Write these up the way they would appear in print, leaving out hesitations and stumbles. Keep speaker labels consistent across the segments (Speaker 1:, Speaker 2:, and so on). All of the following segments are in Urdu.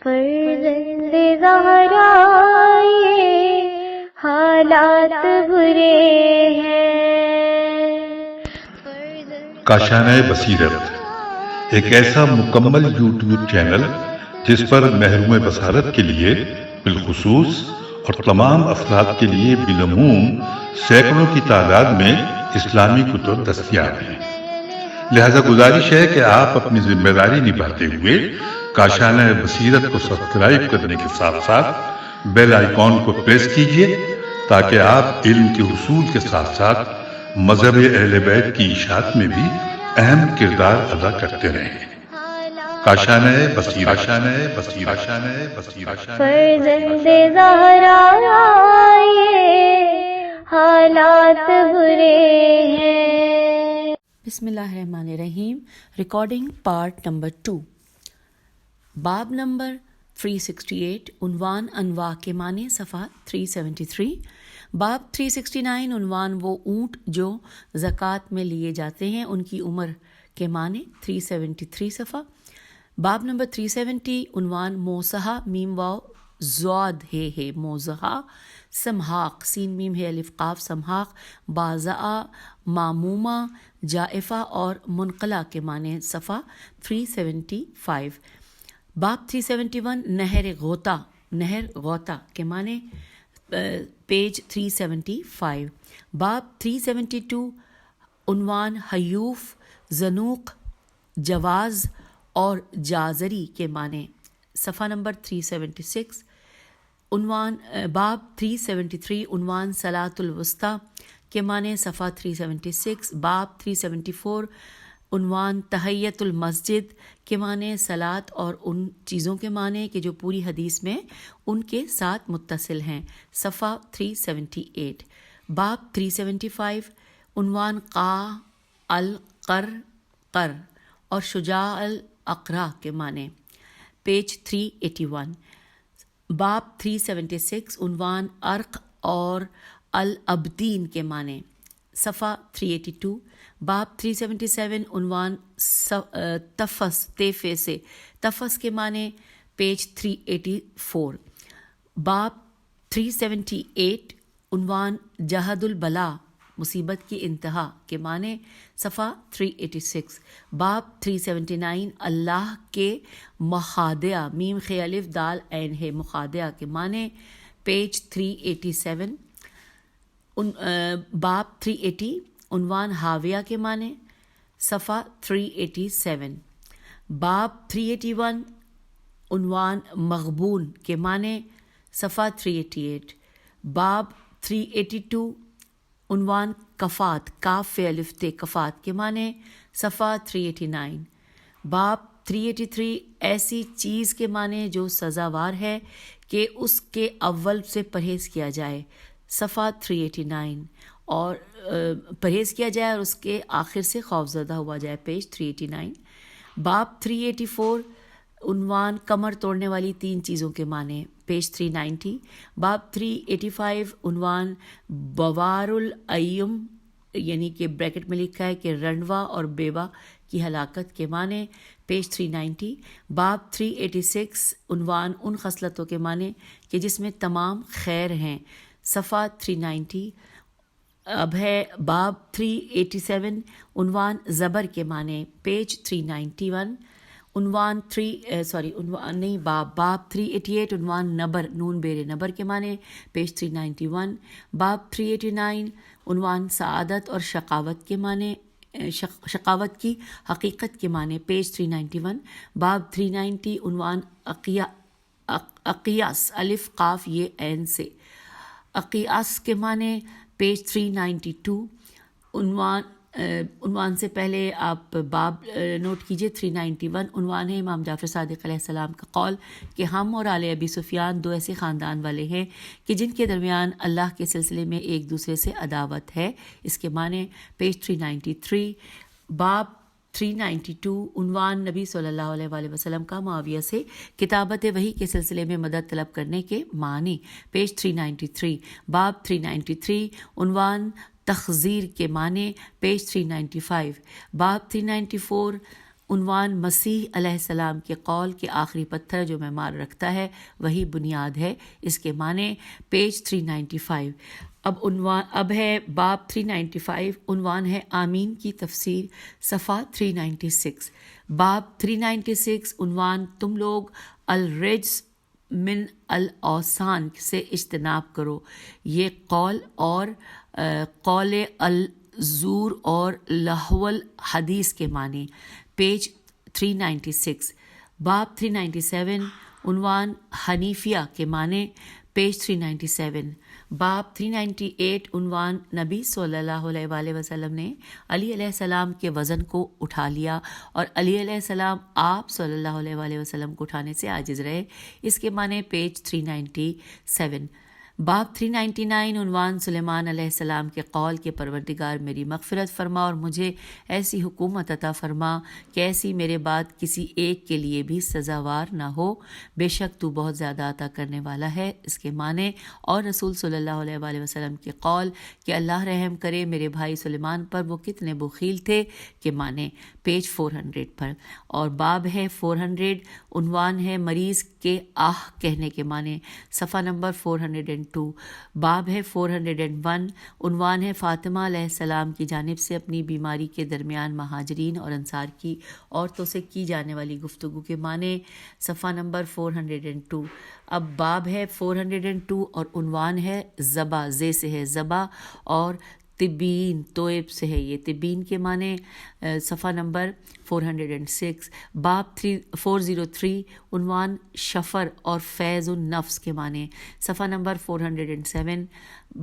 Speaker 1: فرزند زہرا یہ حالات برے ہیں.
Speaker 2: کاشانۂ بصیرت ایک ایسا مکمل یوٹیوب چینل جس پر محروم بصارت کے لیے بالخصوص اور تمام افراد کے لیے بالعموم سینکڑوں کی تعداد میں اسلامی کتب دستیاب ہیں. لہذا گزارش ہے کہ آپ اپنی ذمہ داری نبھاتے ہوئے کاشانۂ بصیرت کو سبسکرائب کرنے کے ساتھ ساتھ بیل آئیکن کو پریس کیجیے تاکہ آپ علم کے حصول کے ساتھ ساتھ مذہب اہل بیت کی اشاعت میں بھی اہم کردار ادا کرتے رہیں. کاشانۂ بصیرت.
Speaker 1: فرزند زہرا یہ حالات برے ہیں.
Speaker 3: بسم اللہ الرحمن الرحیم. Recording part number 2. باب نمبر 368 عنوان انواع کے معنی صفحہ 373. باب 369 عنوان وہ اونٹ جو زکوٰۃ میں لیے جاتے ہیں ان کی عمر کے معنی 373 صفحہ. باب نمبر 370 عنوان موسہا میم واو زواد ہے موزہا سمحاق سین میم ہے الف قاف سمحاق بازا معمومہ جائفہ اور منقلہ کے معنی صفحہ 375. باب 371 نہر غوطہ کے معنی پیج 375. باب 372 عنوان حیوف زنوق جواز اور جازری کے معنی صفحہ نمبر 376. عنوان باب 373 عنوان صلاۃ الوسطیٰ کے معنی صفحہ 376. باب 374 عنوان تحیۃ المسجد کے معنی صلاۃ اور ان چیزوں کے معنی کہ جو پوری حدیث میں ان کے ساتھ متصل ہیں صفحہ 378. باب 375 عنوان قا القر اور شجاع الاقرا کے معنی پیج 381. باب 376 عنوان عرق اور الابدین کے معنی صفحہ 382. باب 377 عنوان تفس تیفے سے تفس کے معنی پیج 384. باب 378 عنوان جہد البلا مصیبت کی انتہا کے معنی صفحہ 386. باب 379 اللہ کے مخادع میم خے الف دال عین ہے مخادع کے معنی پیج 387. باب 380 عنوان حاویہ کے معنی صفحہ 387. باب 381 عنوان مغبون کے معنی صفحہ 388. باب 382 عنوان کفات کاف الف تے کفات کے معنی صفحہ 389. باب 383 ایسی چیز کے معنی جو سزاوار ہے کہ اس کے اول سے پرہیز کیا جائے صفحہ 389 اور پرہیز کیا جائے اور اس کے آخر سے خوفزدہ ہوا جائے پیج 389. باب 384 عنوان کمر توڑنے والی 3 چیزوں کے معنی پیج 390. باب 385 عنوان بوار العیم یعنی کہ بریکٹ میں لکھا ہے کہ رنڈوا اور بیوہ کی ہلاکت کے معنی پیج 390. باب 386 عنوان ان خصلتوں کے معنی کہ جس میں تمام خیر ہیں صفحہ 390. اب ہے باب 387 عنوان زبر کے معنی پیج 391. باب 388 عنوان نبر نون بیر نبر کے معنی پیج 391. باب 389 عنوان سعادت اور شقاوت کے معنی شقاوت کی حقیقت کے معنی پیج 391. باب 390 عنوان اقیاس الف قاف یہ عین سے اقیاس کے معنی پیج 392. عنوان سے پہلے آپ باب نوٹ کیجئے 391. عنوان ہے امام جعفر صادق علیہ السلام کا قول کہ ہم اور آل ابی سفیان 2 ایسے خاندان والے ہیں کہ جن کے درمیان اللہ کے سلسلے میں ایک دوسرے سے عداوت ہے اس کے معنی پیج 393. باب 392 عنوان نبی صلی اللہ علیہ وآلہ وسلم کا معاویہ سے کتابت وحی کے سلسلے میں مدد طلب کرنے کے معنی پیج 393. باب 393 عنوان تخزیر کے معنی پیج 395. باب 394 عنوان مسیح علیہ السلام کے قول کے آخری پتھر جو معمار رکھتا ہے وہی بنیاد ہے، اس کے معنی، پیج 395۔ اب ہے باب 395، عنوان ہے آمین کی تفسیر، صفحہ 396۔ باب 396، عنوان تم لوگ الرجس من الاوثان سے اجتناب کرو، یہ قول اور قول الزور اور لہو الحدیث کے معنی، پیج 396۔ باب 397، عنوان حنیفیہ کے معنی، پیج 397۔ باب 398، عنوان نبی صلی اللہ علیہ وآلہ وسلم نے علی علیہ السلام کے وزن کو اٹھا لیا اور علی علیہ السلام آپ صلی اللہ علیہ وآلہ وسلم کو اٹھانے سے عاجز رہے، اس کے معنی، پیج 397۔ باب 399، عنوان سلیمان علیہ السلام کے قول کہ پروردگار میری مغفرت فرما اور مجھے ایسی حکومت عطا فرما کہ ایسی میرے بعد کسی ایک کے لیے بھی سزاوار نہ ہو، بے شک تو بہت زیادہ عطا کرنے والا ہے، اس کے معنی، اور رسول صلی اللہ علیہ وآلہ وسلم کے قول کہ اللہ رحم کرے میرے بھائی سلیمان پر، وہ کتنے بخیل تھے، کے معنی، پیج 400 پر۔ اور باب ہے 400، عنوان ہے مریض کے آہ کہنے کے معنی، صفحہ نمبر 402۔ باب ہے 401، عنوان ہے فاطمہ علیہ السلام کی جانب سے اپنی بیماری کے درمیان مہاجرین اور انصار کی عورتوں سے کی جانے والی گفتگو کے معنی، صفحہ نمبر 402۔ اب باب ہے 402 اور عنوان ہے ذبح، زے سے ہے ذبح، اور طبین، توئب سے ہے یہ طبین کے معنی، صفحہ نمبر 406۔ باب 403، عنوان شفر اور فیض النفس کے معنی، صفحہ نمبر 407۔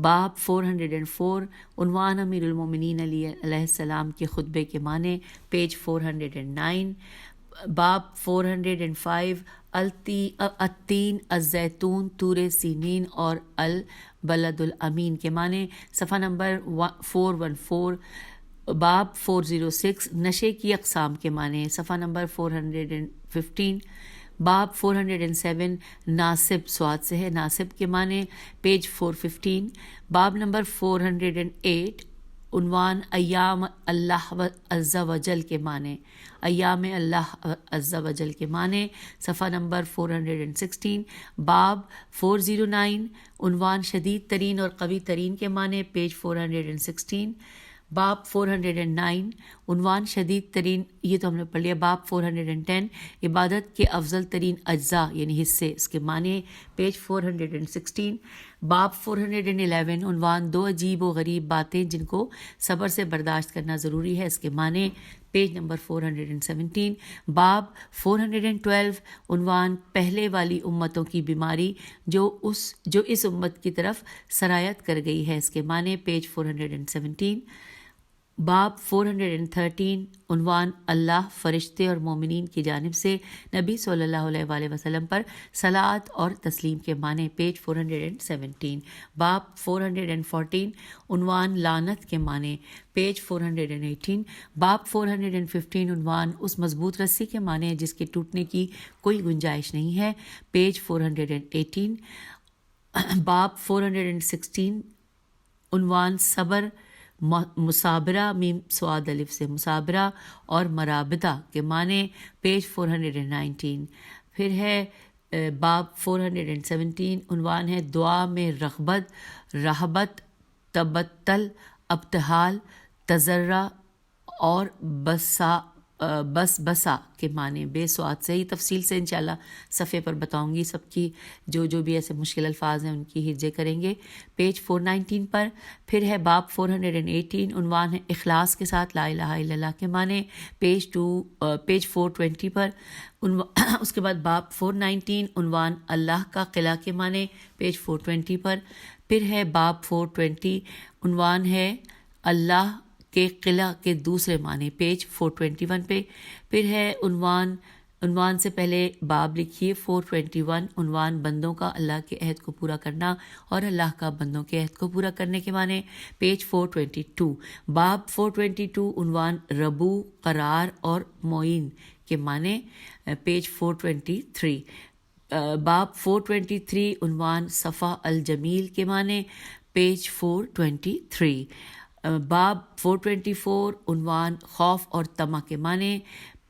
Speaker 3: باب 404، عنوان امیر المومنین علی علیہ السلام کے خطبے کے معنی، پیج 409۔ باب 405، التین، الزیتون، طور سینین اور البلد الامین کے معنی، صفحہ نمبر 414۔ باب 406، نشے کی اقسام کے معنی، صفحہ نمبر 415۔ باب 407، ناصب، سواد سے ہے ناصب کے معنی، پیج 415۔ باب نمبر 408، عنوان ایام اللہ عز و جل کے معنی، ایام اللہ عز و جل کے معنی، صفحہ نمبر 416۔ باب 409، عنوان شدید ترین اور قوی ترین کے معنی، پیج 416۔ باب 409، عنوان شدید ترین، یہ تو ہم نے پڑھ لیا۔ باب 410، عبادت کے افضل ترین اجزاء یعنی حصے، اس کے معنی، پیج 416۔ باب 411، عنوان دو عجیب و غریب باتیں جن کو صبر سے برداشت کرنا ضروری ہے، اس کے معنی، پیج نمبر 417۔ باب 412، عنوان پہلے والی امتوں کی بیماری جو اس امت کی طرف سرایت کر گئی ہے، اس کے معنی، پیج 417۔ باب 413، عنوان اللہ، فرشتے اور مومنین کی جانب سے نبی صلی اللہ علیہ وآلہ وسلم پر صلاۃ اور تسلیم کے معنی، پیج 417۔ باب 414، عنوان لعنت کے معنی، پیج 418۔ باب 415، عنوان اس مضبوط رسی کے معنی جس کے ٹوٹنے کی کوئی گنجائش نہیں ہے، پیج 418۔ باب 416، عنوان صبر، مصابرہ، میم سواد الف سے مصابرہ اور مرابطہ کے معنی، پیج 419۔ پھر ہے باب 417، عنوان ہے دعا میں رغبت، رہبت، تبتل، ابتحال، تضرع اور بسا کے معنی، بے سواد سے ہی تفصیل سے انشاءاللہ صفحے پر بتاؤں گی، سب کی جو بھی ایسے مشکل الفاظ ہیں ان کی ہجے کریں گے، پیج 419 پر۔ پھر ہے باب 418، عنوان ہے اخلاص کے ساتھ لا الہ الا اللہ کے معنی، پیج 420 پر۔ اس کے بعد باب 419، عنوان اللہ کا قلعہ کے معنی، پیج 420 پر۔ پھر ہے باب 420، عنوان ہے اللہ کے قلعہ کے دوسرے معنی، پیج 421 پہ۔ پھر ہے عنوان سے پہلے باب لکھیے 421، عنوان بندوں کا اللہ کے عہد کو پورا کرنا اور اللہ کا بندوں کے عہد کو پورا کرنے کے معنی، پیج 422۔ باب 422، عنوان ربو، قرار اور معین کے معنی، پیج 423۔ باب 423، عنوان صفا الجمیل کے معنی، پیج 423۔ باب 424، عنوان خوف اور طمع کے معنی،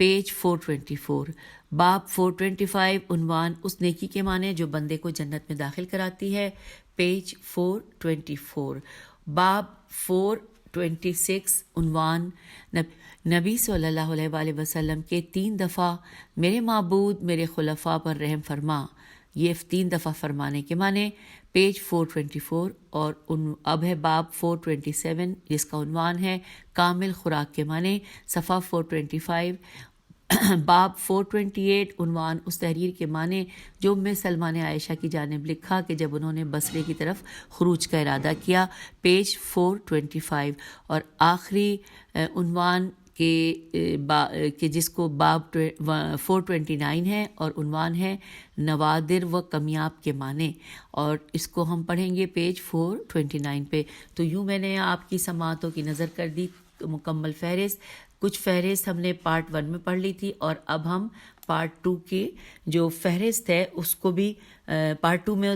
Speaker 3: پیج 424. باب 425 عنوان اس نیکی کے معنی جو بندے کو جنت میں داخل کراتی ہے، پیج 424. باب 426 عنوان نبی صلی اللہ علیہ وآلہ وسلم کے 3 دفعہ میرے معبود میرے خلفاء پر رحم فرما، یہ 3 دفعہ فرمانے کے معنی، پیج 424. اور اب ہے باب 427 جس کا عنوان ہے کامل خوراک کے معنی، صفحہ 425. باب 428 عنوان اس تحریر کے معنی جو ام سلمہ نے عائشہ کی جانب لکھا کہ جب انہوں نے بصرے کی طرف خروج کا ارادہ کیا، پیج 425. اور آخری عنوان کہ جس کو باب 429 ہے اور عنوان ہے نوادر و کمیاب کے معنی، اور اس کو ہم پڑھیں گے پیج 429 پہ. تو یوں میں نے آپ کی سماعتوں کی نظر کر دی مکمل فہرست. کچھ فہرست ہم نے پارٹ 1 میں پڑھ لی تھی اور اب ہم پارٹ 2 کی جو فہرست ہے اس کو بھی پارٹ 2 میں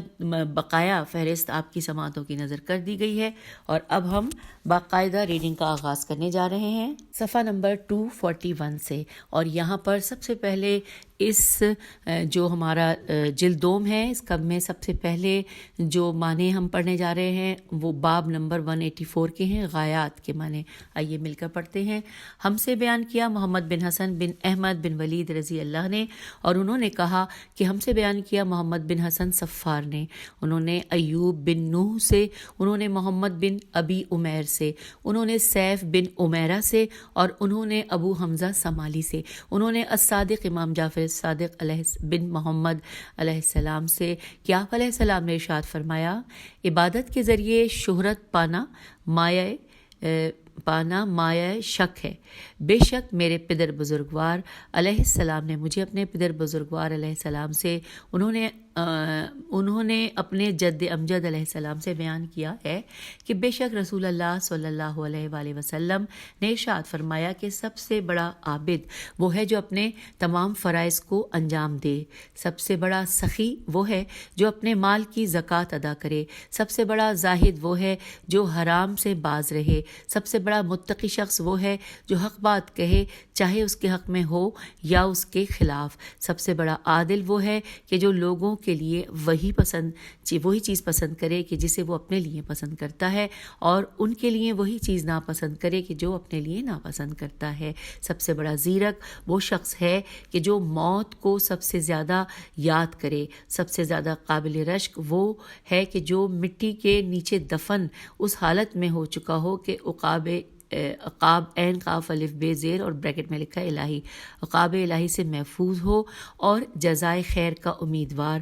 Speaker 3: بقایا فہرست آپ کی سماعتوں کی نظر کر دی گئی ہے. اور اب ہم باقاعدہ ریڈنگ کا آغاز کرنے جا رہے ہیں صفحہ نمبر 241 سے. اور یہاں پر سب سے پہلے اس جو ہمارا جلدوم ہے اس کب میں سب سے پہلے جو معنی ہم پڑھنے جا رہے ہیں وہ باب نمبر 184 کے ہیں، غایات کے معنی. آئیے مل کر پڑھتے ہیں. ہم سے بیان کیا محمد بن حسن بن احمد بن ولید رضی اللہ نے، اور انہوں نے کہا کہ ہم سے بیان کیا محمد بن حسن صفار نے، انہوں نے ایوب بن نوح سے، انہوں نے محمد بن ابی عمیر سے، انہوں نے سیف بن عمیرہ سے، اور انہوں نے ابو حمزہ سمالی سے، انہوں نے الصادق امام جعفر صادق علیہ بن محمد علیہ السلام سے کہ آپ علیہ السلام نے ارشاد فرمایا، عبادت کے ذریعے شہرت پانا مایہ شک ہے. بے شک میرے پدر بزرگوار علیہ السلام نے مجھے اپنے پدر بزرگوار علیہ السلام سے انہوں نے اپنے جد امجد علیہ السلام سے بیان کیا ہے کہ بے شک رسول اللہ صلی اللہ علیہ وآلہ وسلم نے ارشاد فرمایا کہ سب سے بڑا عابد وہ ہے جو اپنے تمام فرائض کو انجام دے، سب سے بڑا سخی وہ ہے جو اپنے مال کی زکوٰۃ ادا کرے، سب سے بڑا زاہد وہ ہے جو حرام سے باز رہے، سب سے بڑا متقی شخص وہ ہے جو حق بات کہے چاہے اس کے حق میں ہو یا اس کے خلاف، سب سے بڑا عادل وہ ہے کہ جو لوگوں کے لیے وہی چیز پسند کرے کہ جسے وہ اپنے لیے پسند کرتا ہے، اور ان کے لیے وہی چیز ناپسند کرے کہ جو اپنے لیے ناپسند کرتا ہے. سب سے بڑا زیرک وہ شخص ہے کہ جو موت کو سب سے زیادہ یاد کرے، سب سے زیادہ قابل رشک وہ ہے کہ جو مٹی کے نیچے دفن اس حالت میں ہو چکا ہو کہ عقاب عین قاف الف بے زیر اور بریکٹ میں لکھا الہی، عقاب الہی سے محفوظ ہو اور جزائے خیر کا امیدوار.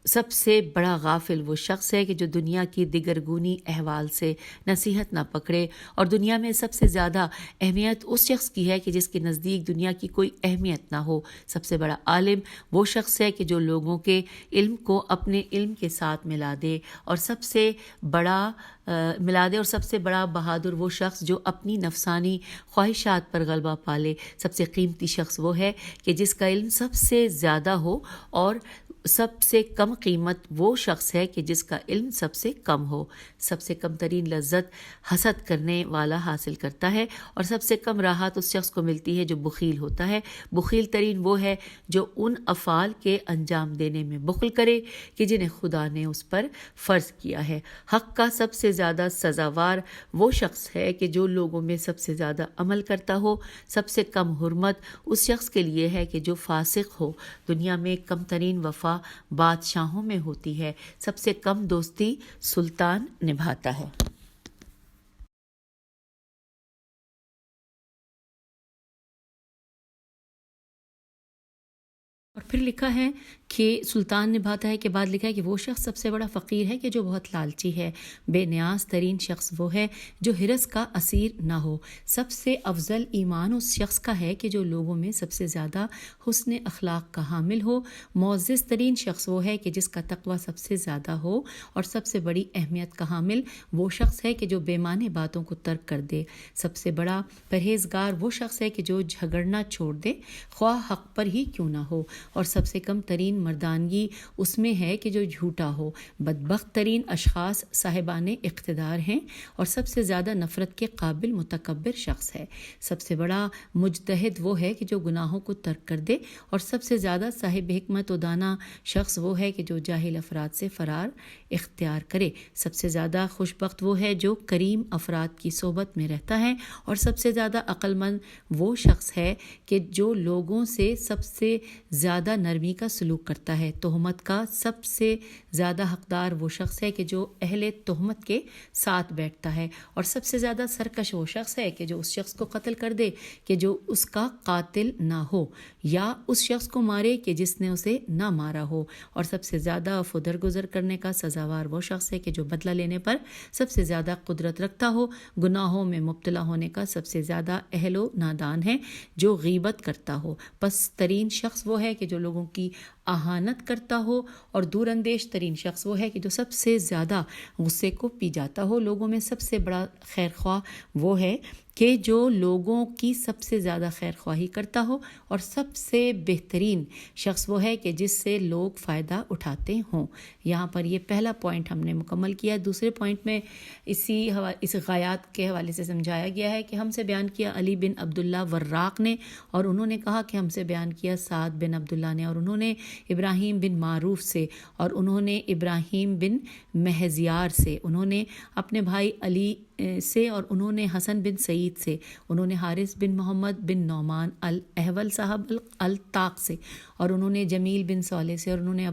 Speaker 3: سب سے بڑا غافل وہ شخص ہے کہ جو دنیا کی دگرگونی احوال سے نصیحت نہ پکڑے، اور دنیا میں سب سے زیادہ اہمیت اس شخص کی ہے کہ جس کے نزدیک دنیا کی کوئی اہمیت نہ ہو. سب سے بڑا عالم وہ شخص ہے کہ جو لوگوں کے علم کو اپنے علم کے ساتھ ملا دے، اور سب سے بڑا بہادر وہ شخص جو اپنی نفسانی خواہشات پر غلبہ پالے. سب سے قیمتی شخص وہ ہے کہ جس کا علم سب سے زیادہ ہو، اور سب سے کم قیمت وہ شخص ہے کہ جس کا علم سب سے کم ہو. سب سے کم ترین لذت حسد کرنے والا حاصل کرتا ہے، اور سب سے کم راحت اس شخص کو ملتی ہے جو بخیل ہوتا ہے. بخیل ترین وہ ہے جو ان افعال کے انجام دینے میں بخل کرے کہ جنہیں خدا نے اس پر فرض کیا ہے. حق کا سب سے زیادہ سزاوار وہ شخص ہے کہ جو لوگوں میں سب سے زیادہ عمل کرتا ہو. سب سے کم حرمت اس شخص کے لیے ہے کہ جو فاسق ہو. دنیا میں کم ترین وفا بادشاہوں میں ہوتی ہے. سب سے کم دوستی سلطان نبھاتا ہے. اور پھر لکھا ہے کہ سلطان نبھاتا ہے کے بعد لکھا ہے کہ وہ شخص سب سے بڑا فقیر ہے کہ جو بہت لالچی ہے. بے نیاز ترین شخص وہ ہے جو حرص کا اسیر نہ ہو. سب سے افضل ایمان اس شخص کا ہے کہ جو لوگوں میں سب سے زیادہ حسن اخلاق کا حامل ہو. معزز ترین شخص وہ ہے کہ جس کا تقوی سب سے زیادہ ہو. اور سب سے بڑی اہمیت کا حامل وہ شخص ہے کہ جو بے معنی باتوں کو ترک کر دے. سب سے بڑا پرہیزگار وہ شخص ہے کہ جو جھگڑنا چھوڑ دے خواہ حق پر ہی کیوں نہ ہو. اور اور سب سے کم ترین مردانگی اس میں ہے کہ جو جھوٹا ہو۔ بدبخت ترین اشخاص صاحبان اقتدار ہیں اور سب سے زیادہ نفرت کے قابل متکبر شخص ہے۔ سب سے بڑا مجتہد وہ ہے کہ جو گناہوں کو ترک کر دے، اور سب سے زیادہ صاحب حکمت و دانا شخص وہ ہے کہ جو جاہل افراد سے فرار اختیار کرے۔ سب سے زیادہ خوش بخت وہ ہے جو کریم افراد کی صحبت میں رہتا ہے، اور سب سے زیادہ عقل مند وہ شخص ہے کہ جو لوگوں سے سب سے زیادہ نرمی کا سلوک کرتا ہے۔ تہمت کا سب سے زیادہ حقدار وہ شخص ہے کہ جو اہل تہمت کے ساتھ بیٹھتا ہے، اور سب سے زیادہ سرکش وہ شخص ہے کہ جو اس شخص کو قتل کر دے کہ جو اس کا قاتل نہ ہو، یا اس شخص کو مارے کہ جس نے اسے نہ مارا ہو، اور سب سے زیادہ عفو درگزر کرنے کا سزاوار وہ شخص ہے کہ جو بدلہ لینے پر سب سے زیادہ قدرت رکھتا ہو۔ گناہوں میں مبتلا ہونے کا سب سے زیادہ اہل و نادان ہے جو غیبت کرتا ہو۔ پس ترین شخص وہ ہے کہ جو لوگوں کی اہانت کرتا ہو، اور دور اندیش ترین شخص وہ ہے کہ جو سب سے زیادہ غصے کو پی جاتا ہو۔ لوگوں میں سب سے بڑا خیر خواہ وہ ہے کہ جو لوگوں کی سب سے زیادہ خیر خواہی کرتا ہو، اور سب سے بہترین شخص وہ ہے کہ جس سے لوگ فائدہ اٹھاتے ہوں۔ یہاں پر یہ پہلا پوائنٹ ہم نے مکمل کیا۔ دوسرے پوائنٹ میں اس غایات کے حوالے سے سمجھایا گیا ہے کہ ہم سے بیان کیا علی بن عبداللہ وراق نے، اور انہوں نے کہا کہ ہم سے بیان کیا سعد بن عبداللہ نے، اور انہوں نے ابراہیم بن معروف سے، اور انہوں نے ابراہیم بن مہزیار سے، انہوں نے اپنے بھائی علی سے، اور انہوں نے حسن بن سعید سے، انہوں نے حارث بن محمد بن نعمان الاحول صاحب الطاق سے، اور انہوں نے جمیل بن صالح سے، اور انہوں نے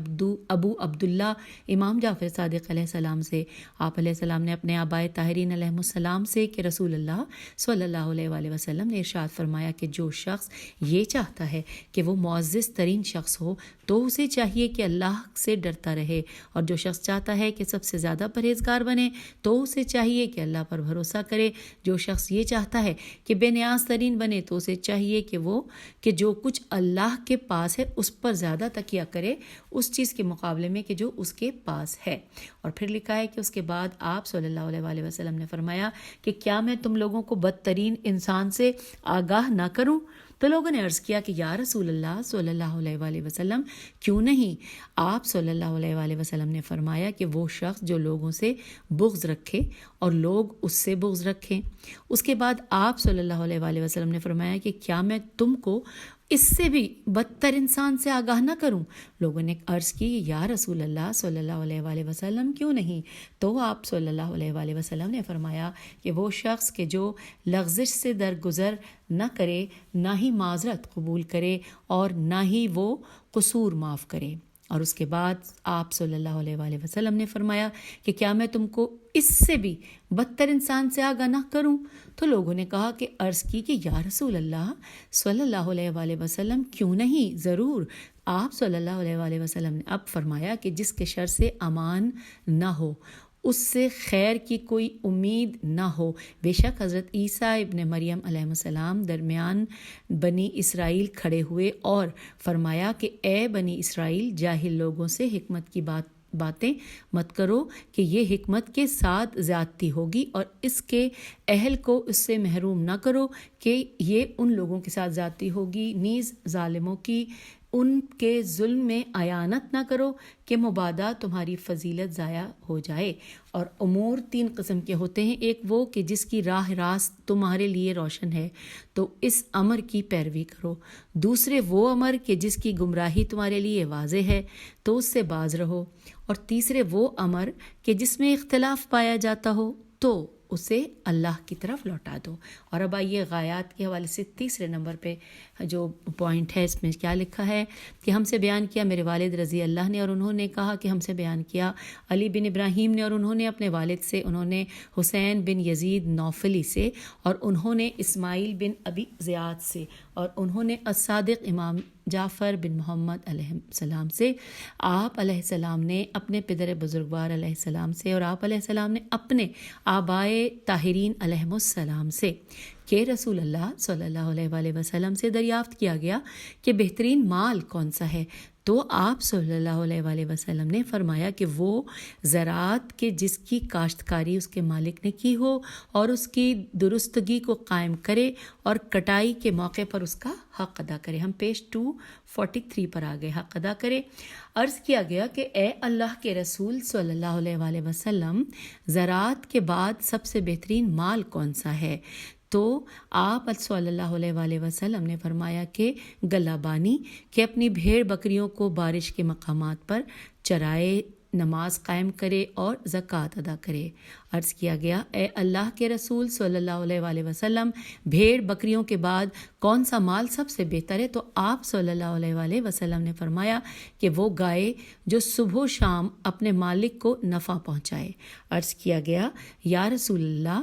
Speaker 3: ابو عبداللہ امام جعفر صادق علیہ السلام سے۔ آپ علیہ السلام نے اپنے آبائے طاہرین علیہ السلام سے کہ رسول اللہ صلی اللہ علیہ وآلہ وسلم نے ارشاد فرمایا کہ جو شخص یہ چاہتا ہے کہ وہ معزز ترین شخص ہو تو اسے چاہیے کہ اللہ سے ڈرتا رہے، اور جو شخص چاہتا ہے کہ سب سے زیادہ پرہیزگار بنے تو اسے چاہیے کہ اللہ پر بھروسہ کرے۔ جو شخص یہ چاہتا ہے کہ بے نیاز ترین بنے تو اسے چاہیے کہ جو کچھ اللہ کے پاس ہے اس پر زیادہ تکیہ کرے اس چیز کے مقابلے میں کہ جو اس کے پاس ہے۔ اور پھر لکھا ہے کہ اس کے بعد آپ صلی اللہ علیہ وآلہ وسلم نے فرمایا کہ کیا میں تم لوگوں کو بدترین انسان سے آگاہ نہ کروں؟ تو لوگوں نے عرض کیا کہ یا رسول اللہ صلی اللہ علیہ وآلہ وسلم کیوں نہیں؟ آپ صلی اللہ علیہ وآلہ وسلم نے فرمایا کہ وہ شخص جو لوگوں سے بغض رکھے اور لوگ اس سے بغض رکھیں۔ اس کے بعد آپ صلی اللہ علیہ وآلہ وسلم نے فرمایا کہ کیا میں تم کو اس سے بھی بدتر انسان سے آگاہ نہ کروں؟ لوگوں نے عرض کی یا رسول اللہ صلی اللہ علیہ وآلہ وسلم کیوں نہیں؟ تو آپ صلی اللہ علیہ وآلہ وسلم نے فرمایا کہ وہ شخص کہ جو لغزش سے درگزر نہ کرے، نہ ہی معذرت قبول کرے، اور نہ ہی وہ قصور معاف کرے۔ اور اس کے بعد آپ صلی اللہ علیہ وآلہ وسلم نے فرمایا کہ کیا میں تم کو اس سے بھی بدتر انسان سے آگاہ نہ کروں؟ تو لوگوں نے کہا کہ عرض کی کہ یا رسول اللہ صلی اللہ علیہ وآلہ وسلم کیوں نہیں، ضرور۔ آپ صلی اللہ علیہ وآلہ وسلم نے اب فرمایا کہ جس کے شر سے امان نہ ہو، اس سے خیر کی کوئی امید نہ ہو۔ بے شک حضرت عیسیٰ ابن مریم علیہ السلام درمیان بنی اسرائیل کھڑے ہوئے اور فرمایا کہ اے بنی اسرائیل، جاہل لوگوں سے حکمت کی باتیں مت کرو کہ یہ حکمت کے ساتھ زیادتی ہوگی، اور اس کے اہل کو اس سے محروم نہ کرو کہ یہ ان لوگوں کے ساتھ زیادتی ہوگی، نیز ظالموں کی ان کے ظلم میں اعانت نہ کرو کہ مبادا تمہاری فضیلت ضائع ہو جائے۔ اور امور تین قسم کے ہوتے ہیں، ایک وہ کہ جس کی راہ راست تمہارے لیے روشن ہے تو اس امر کی پیروی کرو، دوسرے وہ امر کہ جس کی گمراہی تمہارے لیے واضح ہے تو اس سے باز رہو، اور تیسرے وہ امر کہ جس میں اختلاف پایا جاتا ہو تو اسے اللہ کی طرف لوٹا دو۔ اور اب آئیے غایات کے حوالے سے تیسرے نمبر پہ جو پوائنٹ ہے اس میں کیا لکھا ہے کہ ہم سے بیان کیا میرے والد رضی اللہ نے، اور انہوں نے کہا کہ ہم سے بیان کیا علی بن ابراہیم نے، اور انہوں نے اپنے والد سے، انہوں نے حسین بن یزید نوفلی سے، اور انہوں نے اسماعیل بن ابی زیاد سے، اور انہوں نے الصادق امام جعفر بن محمد علیہ السلام سے۔ آپ علیہ السلام نے اپنے پدر بزرگوار علیہ السلام سے، اور آپ علیہ السلام نے اپنے آبائے طاہرین علیہ السلام سے کہ رسول اللہ صلی اللہ علیہ وآلہ وسلم سے دریافت کیا گیا کہ بہترین مال کون سا ہے؟ تو آپ صلی اللہ علیہ وآلہ وسلم نے فرمایا کہ وہ زراعت کے جس کی کاشتکاری اس کے مالک نے کی ہو اور اس کی درستگی کو قائم کرے اور کٹائی کے موقع پر اس کا حق ادا کرے. ہم پیج 243 پر آ گئے. حق ادا کرے. عرض کیا گیا کہ اے اللہ کے رسول صلی اللہ علیہ وآلہ وسلم، زراعت کے بعد سب سے بہترین مال کون سا ہے؟ تو آپ صلی اللہ علیہ وآلہ وسلم نے فرمایا کہ گلہ بانی، کہ اپنی بھیڑ بکریوں کو بارش کے مقامات پر چرائے، نماز قائم کرے اور زکوٰۃ ادا کرے. عرض کیا گیا اے اللہ کے رسول صلی اللہ علیہ وآلہ وسلم، بھیڑ بکریوں کے بعد کون سا مال سب سے بہتر ہے؟ تو آپ صلی اللہ علیہ وآلہ وسلم نے فرمایا کہ وہ گائے جو صبح و شام اپنے مالک کو نفع پہنچائے. عرض کیا گیا یا رسول اللہ،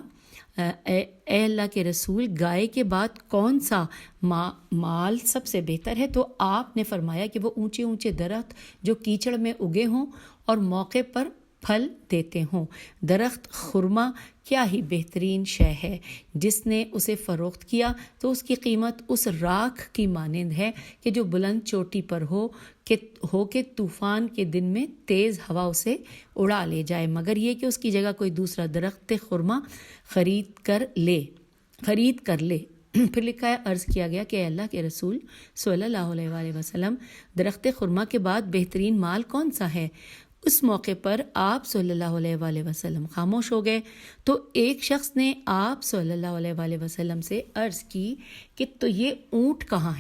Speaker 3: اے اللہ کے رسول، گائے کے بعد کون سا مال سب سے بہتر ہے؟ تو آپ نے فرمایا کہ وہ اونچے اونچے درخت جو کیچڑ میں اگے ہوں اور موقع پر پھل دیتے ہوں. درخت خرما کیا ہی بہترین شے ہے، جس نے اسے فروخت کیا تو اس کی قیمت اس راکھ کی مانند ہے کہ جو بلند چوٹی پر ہو کہ طوفان کے دن میں تیز ہوا اسے اڑا لے جائے، مگر یہ کہ اس کی جگہ کوئی دوسرا درخت خرما خرید کر لے. پھر لکھا ہے، عرض کیا گیا کہ اے اللہ کے رسول صلی اللہ علیہ وآلہ وسلم، درخت خرما کے بعد بہترین مال کون سا ہے؟ اس موقع پر آپ صلی اللہ علیہ وآلہ وسلم خاموش ہو گئے. تو ایک شخص نے آپ صلی اللہ علیہ وآلہ وسلم سے عرض کی کہ تو یہ اونٹ کہاں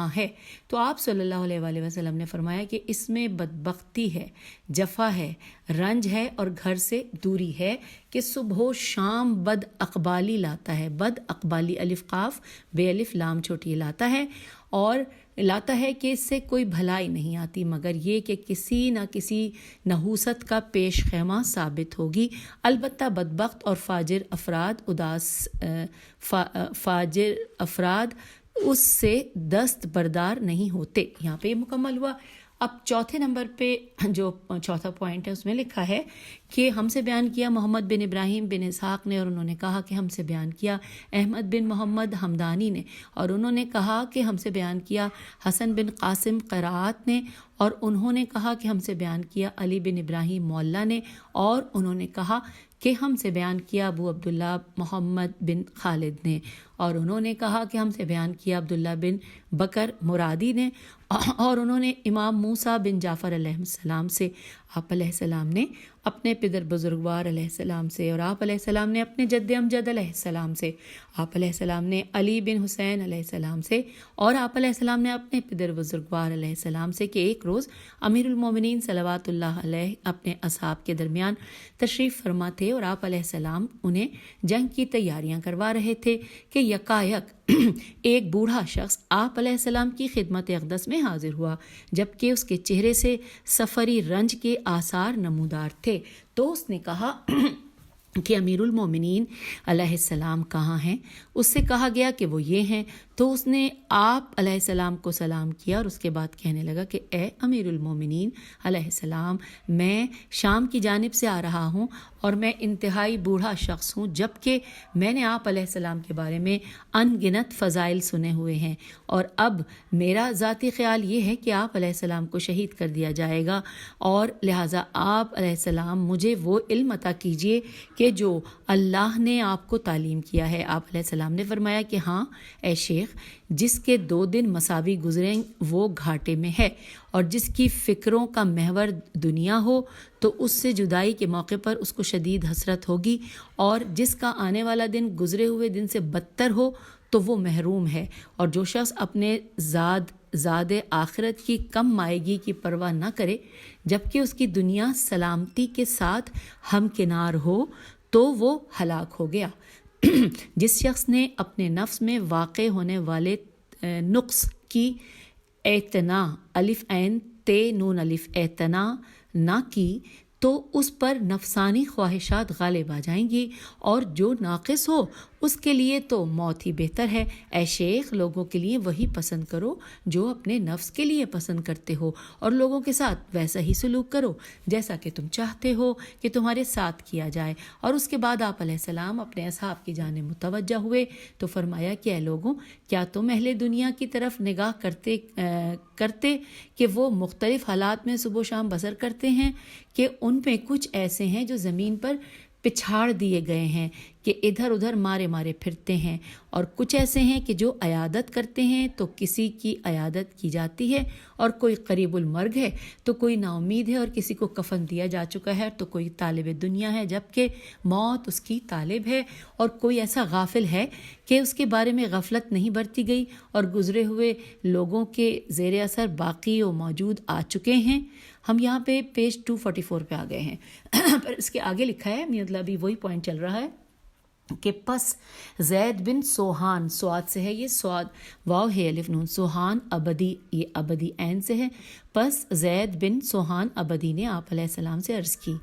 Speaker 3: ہے؟ تو آپ صلی اللہ علیہ وآلہ وسلم نے فرمایا کہ اس میں بدبختی ہے، جفا ہے، رنج ہے اور گھر سے دوری ہے کہ صبح و شام بد اقبالی لاتا ہے. بد اقبالی الف قاف بے الف لام چھوٹی لاتا ہے، اور لاتا ہے کہ اس سے کوئی بھلائی نہیں آتی مگر یہ کہ کسی نہ کسی نحوست کا پیش خیمہ ثابت ہوگی. البتہ بدبخت اور فاجر افراد اس سے دست بردار نہیں ہوتے. یہاں پہ یہ مکمل ہوا. اب چوتھے نمبر پہ جو چوتھا پوائنٹ ہے اس میں لکھا ہے کہ ہم سے بیان کیا محمد بن ابراہیم بن اسحاق نے، اور انہوں نے کہا کہ ہم سے بیان کیا احمد بن محمد حمدانی نے، اور انہوں نے کہا کہ ہم سے بیان کیا حسن بن قاسم قرات نے، اور انہوں نے کہا کہ ہم سے بیان کیا علی بن ابراہیم مولا نے، اور انہوں نے کہا کہ ہم سے بیان کیا ابو عبداللہ محمد بن خالد نے، اور انہوں نے کہا کہ ہم سے بیان کیا عبداللہ بن بکر مرادی نے، اور انہوں نے امام موسیٰ بن جعفر علیہ السلام سے، آپ علیہ السلام نے اپنے پدر بزرگوار علیہ السلام سے، اور آپ علیہ السلام نے اپنے جد امجد علیہ السلام سے، آپ علیہ السلام نے علی بن حسین علیہ السلام سے، اور آپ علیہ السلام نے اپنے پدر بزرگوار علیہ السلام سے کہ ایک روز امیر المومنین صلوات اللہ علیہ اپنے اصحاب کے درمیان تشریف فرما تھے، اور آپ علیہ السلام انہیں جنگ کی تیاریاں کروا رہے تھے کہ یکایک ایک بوڑھا شخص آپ علیہ السلام کی خدمت اقدس میں حاضر ہوا، جبکہ اس کے چہرے سے سفری رنج کے آثار نمودار تھے. تو اس نے کہا کہ امیر المومنین علیہ السلام کہاں ہیں؟ اس سے کہا گیا کہ وہ یہ ہیں. تو اس نے آپ علیہ السلام کو سلام کیا اور اس کے بعد کہنے لگا کہ اے امیر المومنین علیہ السلام، میں شام کی جانب سے آ رہا ہوں اور میں انتہائی بوڑھا شخص ہوں، جبکہ میں نے آپ علیہ السلام کے بارے میں ان گنت فضائل سنے ہوئے ہیں، اور اب میرا ذاتی خیال یہ ہے کہ آپ علیہ السلام کو شہید کر دیا جائے گا، اور لہٰذا آپ علیہ السلام مجھے وہ علم عطا کیجیے کہ جو اللہ نے آپ کو تعلیم کیا ہے. آپ علیہ السلام نے فرمایا کہ ہاں اے شیخ، جس کے 2 دن مساوی گزریں وہ گھاٹے میں ہے، اور جس کی فکروں کا محور دنیا ہو تو اس سے جدائی کے موقع پر اس کو شدید حسرت ہوگی، اور جس کا آنے والا دن گزرے ہوئے دن سے بدتر ہو تو وہ محروم ہے. اور جو شخص اپنے زاد آخرت کی کم مائگی کی پرواہ نہ کرے جبکہ اس کی دنیا سلامتی کے ساتھ ہمکنار ہو تو وہ ہلاک ہو گیا. جس شخص نے اپنے نفس میں واقع ہونے والے نقص کی اعتنا الف عین تے نون الف اعتنا نہ کی تو اس پر نفسانی خواہشات غالب آ جائیں گی، اور جو ناقص ہو اس کے لیے تو موت ہی بہتر ہے۔ اے شیخ، لوگوں کے لیے وہی پسند کرو جو اپنے نفس کے لیے پسند کرتے ہو، اور لوگوں کے ساتھ ویسا ہی سلوک کرو جیسا کہ تم چاہتے ہو کہ تمہارے ساتھ کیا جائے۔ اور اس کے بعد آپ علیہ السلام اپنے اصحاب کی جانب متوجہ ہوئے تو فرمایا کہ اے لوگوں، کیا تم اہل دنیا کی طرف نگاہ کرتے کہ وہ مختلف حالات میں صبح و شام بسر کرتے ہیں، کہ ان میں کچھ ایسے ہیں جو زمین پر پچھاڑ دیے گئے ہیں کہ ادھر ادھر مارے مارے پھرتے ہیں، اور کچھ ایسے ہیں کہ جو عیادت کرتے ہیں تو کسی کی عیادت کی جاتی ہے، اور کوئی قریب المرگ ہے تو کوئی نا امید ہے اور کسی کو کفن دیا جا چکا ہے، تو کوئی طالب دنیا ہے جبکہ موت اس کی طالب ہے، اور کوئی ایسا غافل ہے کہ اس کے بارے میں غفلت نہیں برتی گئی اور گزرے ہوئے لوگوں کے زیر اثر باقی و موجود آ چکے ہیں۔ ہم یہاں پہ پیج 244 پہ آ گئے ہیں، پر اس کے آگے لکھا ہے، مطلب ابھی وہی پوائنٹ چل رہا ہے کہ پس زید بن سوہان، سواد سے ہے یہ، سواد واو ہے الف نون، سوہان ابدی، یہ ابدی عین سے ہے۔ پس زید بن سوہان ابدی نے آپ علیہ السلام سے عرض کی،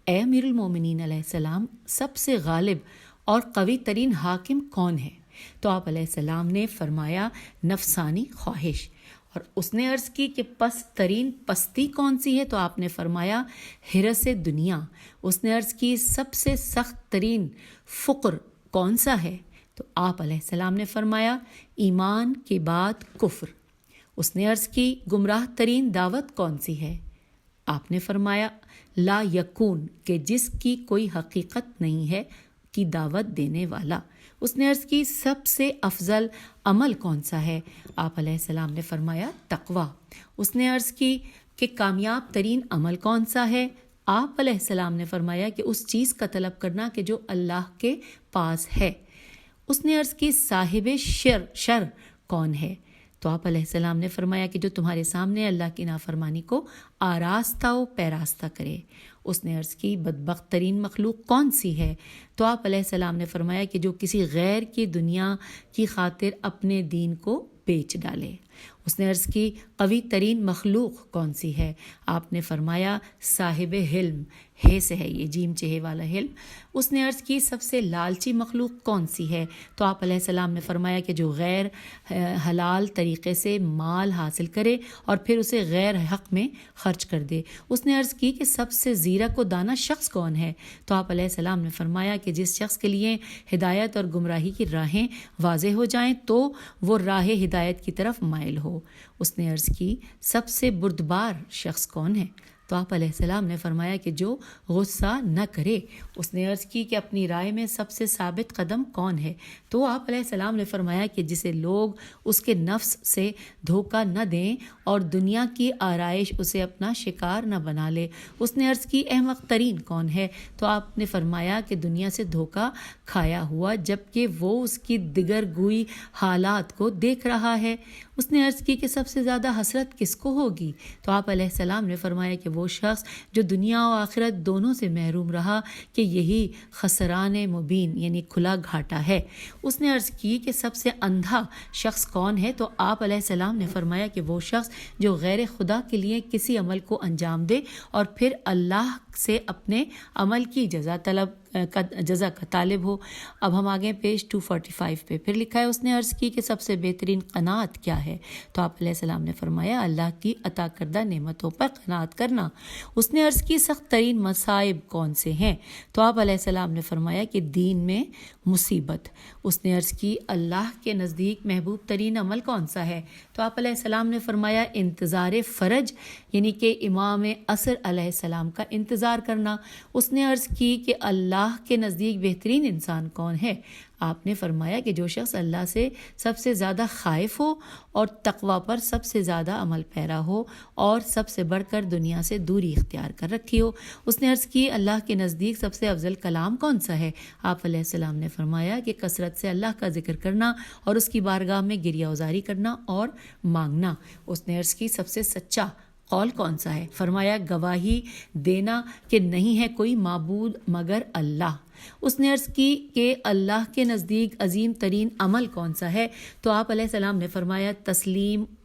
Speaker 3: اے امیر المومنین علیہ السلام، سب سے غالب اور قوی ترین حاکم کون ہے؟ تو آپ علیہ السلام نے فرمایا نفسانی خواہش۔ اور اس نے عرض کی کہ پس ترین پستی کون سی ہے؟ تو آپ نے فرمایا ہرس دنیا۔ اس نے عرض کی سب سے سخت ترین فقر کون سا ہے؟ تو آپ علیہ السلام نے فرمایا ایمان کے بعد کفر۔ اس نے عرض کی گمراہ ترین دعوت کون سی ہے؟ آپ نے فرمایا لا یکون، کہ جس کی کوئی حقیقت نہیں ہے کی دعوت دینے والا۔ اس نے عرض کی سب سے افضل عمل کون سا ہے؟ آپ علیہ السلام نے فرمایا تقویٰ۔ اس نے عرض کی کہ کامیاب ترین عمل کون سا ہے؟ آپ علیہ السلام نے فرمایا کہ اس چیز کا طلب کرنا کہ جو اللہ کے پاس ہے۔ اس نے عرض کی صاحب شر کون ہے؟ تو آپ علیہ السلام نے فرمایا کہ جو تمہارے سامنے اللہ کی نافرمانی کو آراستہ و پیراستہ کرے۔ اس نے عرض کی بدبخت ترین مخلوق کون سی ہے؟ تو آپ علیہ السلام نے فرمایا کہ جو کسی غیر کی دنیا کی خاطر اپنے دین کو بیچ ڈالے۔ اس نے عرض کی قوی ترین مخلوق کون سی ہے؟ آپ نے فرمایا صاحب حلم، ہے سے ہے یہ جیم چہے والا حلم۔ اس نے عرض کی سب سے لالچی مخلوق کون سی ہے؟ تو آپ علیہ السلام نے فرمایا کہ جو غیر حلال طریقے سے مال حاصل کرے اور پھر اسے غیر حق میں خرچ کر دے۔ اس نے عرض کی کہ سب سے زیرک و دانا شخص کون ہے؟ تو آپ علیہ السلام نے فرمایا کہ جس شخص کے لیے ہدایت اور گمراہی کی راہیں واضح ہو جائیں تو وہ راہ ہدایت کی طرف مائل ہو۔ اس نے عرض کی سب سے بردبار شخص کون ہے؟ تو آپ علیہ السلام نے فرمایا کہ جو غصہ نہ کرے۔ اس نے عرض کی کہ اپنی رائے میں سب سے ثابت قدم کون ہے؟ تو آپ علیہ السلام نے فرمایا کہ جسے لوگ اس کے نفس سے دھوکہ نہ دیں اور دنیا کی آرائش اسے اپنا شکار نہ بنا لے۔ اس نے عرض کی احمق ترین کون ہے؟ تو آپ نے فرمایا کہ دنیا سے دھوکہ کھایا ہوا جبکہ وہ اس کی دیگر گوئی حالات کو دیکھ رہا ہے۔ اس نے عرض کی کہ سب سے زیادہ حسرت کس کو ہوگی؟ تو آپ علیہ السلام نے فرمایا کہ وہ شخص جو دنیا و آخرت دونوں سے محروم رہا، کہ یہی خسران مبین یعنی کھلا گھاٹا ہے۔ اس نے عرض کی کہ سب سے اندھا شخص کون ہے؟ تو آپ علیہ السلام نے فرمایا کہ وہ شخص جو غیر خدا کے لیے کسی عمل کو انجام دے اور پھر اللہ سے اپنے عمل کی جزا کا طالب ہو۔ اب ہم آگے پیج 245 پہ پھر لکھا ہے اس نے عرض کی کہ سب سے بہترین قناعت کیا ہے؟ تو آپ علیہ السلام نے فرمایا اللہ کی عطا کردہ نعمتوں پر قناعت کرنا۔ اس نے عرض کی سخت ترین مصائب کون سے ہیں؟ تو آپ علیہ السلام نے فرمایا کہ دین میں مصیبت۔ اس نے عرض کی اللہ کے نزدیک محبوب ترین عمل کون سا ہے؟ تو آپ علیہ السلام نے فرمایا انتظار فرج، یعنی کہ امام عصر علیہ السلام کا انتظار کرنا۔ اس نے عرض کی کہ اللہ کے نزدیک بہترین انسان کون ہے؟ آپ نے فرمایا کہ جو شخص اللہ سے سب سے زیادہ خائف ہو اور تقوی پر سب سے زیادہ عمل پیرا ہو اور سب سے بڑھ کر دنیا سے دوری اختیار کر رکھی ہو۔ اس نے عرض کی اللہ کے نزدیک سب سے افضل کلام کون سا ہے؟ آپ علیہ السلام نے فرمایا کہ کثرت سے اللہ کا ذکر کرنا اور اس کی بارگاہ میں گریہ وزاری کرنا اور مانگنا۔ اس نے عرض کی سب سے سچا قول کون سا ہے؟ فرمایا گواہی دینا کہ نہیں ہے کوئی معبود مگر اللہ۔ اس نے عرض کی کہ اللہ کے نزدیک عظیم ترین عمل کون سا ہے؟ تو آپ علیہ السلام نے فرمایا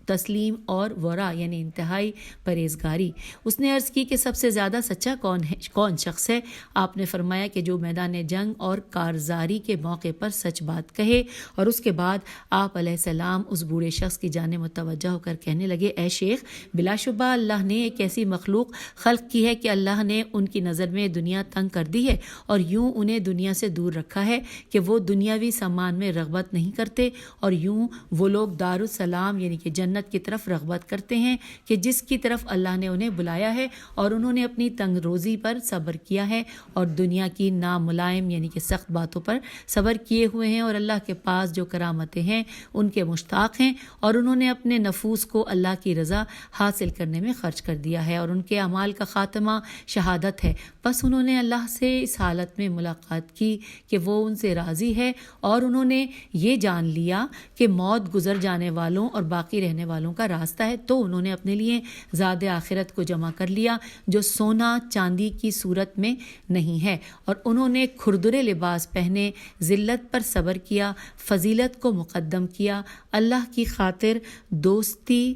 Speaker 3: تسلیم اور ورا یعنی انتہائی پرہیزگاری۔ اس نے عرض کی کہ سب سے زیادہ سچا کون شخص ہے؟ آپ نے فرمایا کہ جو میدان جنگ اور کارزاری کے موقع پر سچ بات کہے۔ اور اس کے بعد آپ علیہ السلام اس بوڑھے شخص کی جانب متوجہ ہو کر کہنے لگے، اے شیخ، بلا شبہ اللہ نے ایک ایسی مخلوق خلق کی ہے کہ اللہ نے ان کی نظر میں دنیا تنگ کر دی ہے اور یوں انہیں دنیا سے دور رکھا ہے کہ وہ دنیاوی سامان میں رغبت نہیں کرتے، اور یوں وہ لوگ دارالسلام یعنی کہ جنت کی طرف رغبت کرتے ہیں کہ جس کی طرف اللہ نے انہیں بلایا ہے، اور انہوں نے اپنی تنگ روزی پر صبر کیا ہے اور دنیا کی ناملائم یعنی کہ سخت باتوں پر صبر کیے ہوئے ہیں، اور اللہ کے پاس جو کرامتیں ہیں ان کے مشتاق ہیں، اور انہوں نے اپنے نفوس کو اللہ کی رضا حاصل کرنے میں خرچ کر دیا ہے، اور ان کے اعمال کا خاتمہ شہادت ہے۔ بس انہوں نے اللہ سے اس حالت میں ملاقات کی کہ وہ ان سے راضی ہے، اور انہوں نے یہ جان لیا کہ موت گزر جانے والوں اور باقی رہنے والوں کا راستہ ہے، تو انہوں نے اپنے لیے زاد آخرت کو جمع کر لیا جو سونا چاندی کی صورت میں نہیں ہے، اور انہوں نے کھردرے لباس پہنے، ذلت پر صبر کیا، فضیلت کو مقدم کیا، اللہ کی خاطر دوستی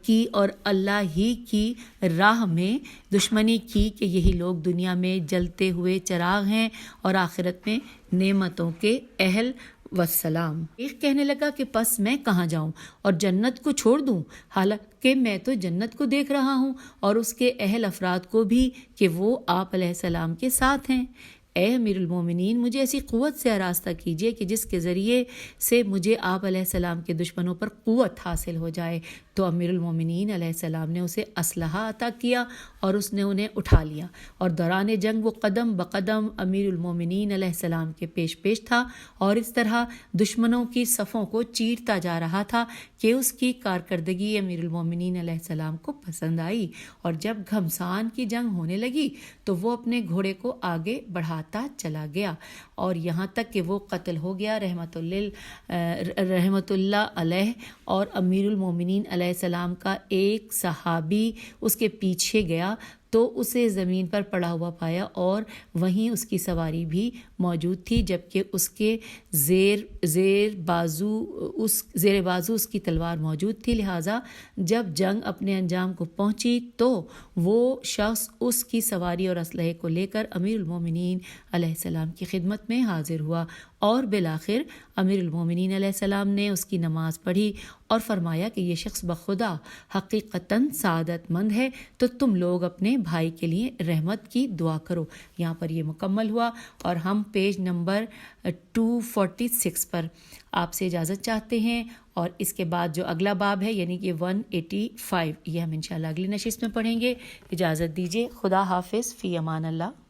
Speaker 3: کی اور اللہ ہی کی راہ میں دشمنی کی کہ یہی لوگ دنیا میں جلتے ہوئے چراغ ہیں اور آخرت میں نعمتوں کے اہل۔ والسلام۔ ایک کہنے لگا کہ پس میں کہاں جاؤں اور جنت کو چھوڑ دوں، حالانکہ میں تو جنت کو دیکھ رہا ہوں اور اس کے اہل افراد کو بھی کہ وہ آپ علیہ السلام کے ساتھ ہیں۔ اے امیر المومنین، مجھے ایسی قوت سے آراستہ کیجیے کہ جس کے ذریعے سے مجھے آپ علیہ السلام کے دشمنوں پر قوت حاصل ہو جائے۔ تو امیر المومنین علیہ السلام نے اسے اسلحہ عطا کیا اور اس نے انہیں اٹھا لیا، اور دوران جنگ وہ قدم بقدم امیر المومنین علیہ السلام کے پیش تھا، اور اس طرح دشمنوں کی صفوں کو چیرتا جا رہا تھا کہ اس کی کارکردگی امیر المومنین علیہ السلام کو پسند آئی، اور جب گھمسان کی جنگ ہونے لگی تو وہ اپنے گھوڑے کو آگے بڑھاتا چلا گیا، اور یہاں تک کہ وہ قتل ہو گیا رحمت اللہ علیہ، اور امیر المومنین علیہ السلام کا ایک صحابی اس کے پیچھے گیا تو اسے زمین پر پڑا ہوا پایا، اور وہیں اس کی سواری بھی موجود تھی، جبکہ اس کے زیر بازو اس کی تلوار موجود تھی۔ لہٰذا جب جنگ اپنے انجام کو پہنچی تو وہ شخص اس کی سواری اور اسلحے کو لے کر امیر المومنین علیہ السلام کی خدمت میں حاضر ہوا، اور بالآخر امیر المومنین علیہ السلام نے اس کی نماز پڑھی اور فرمایا کہ یہ شخص بخدا حقیقتاً سعادت مند ہے، تو تم لوگ اپنے بھائی کے لیے رحمت کی دعا کرو۔ یہاں پر یہ مکمل ہوا، اور ہم پیج نمبر 246 پر آپ سے اجازت چاہتے ہیں، اور اس کے بعد جو اگلا باب ہے یعنی کہ 185 یہ ہم انشاءاللہ اگلی نشست میں پڑھیں گے۔ اجازت دیجیے، خدا حافظ، فی امان اللہ۔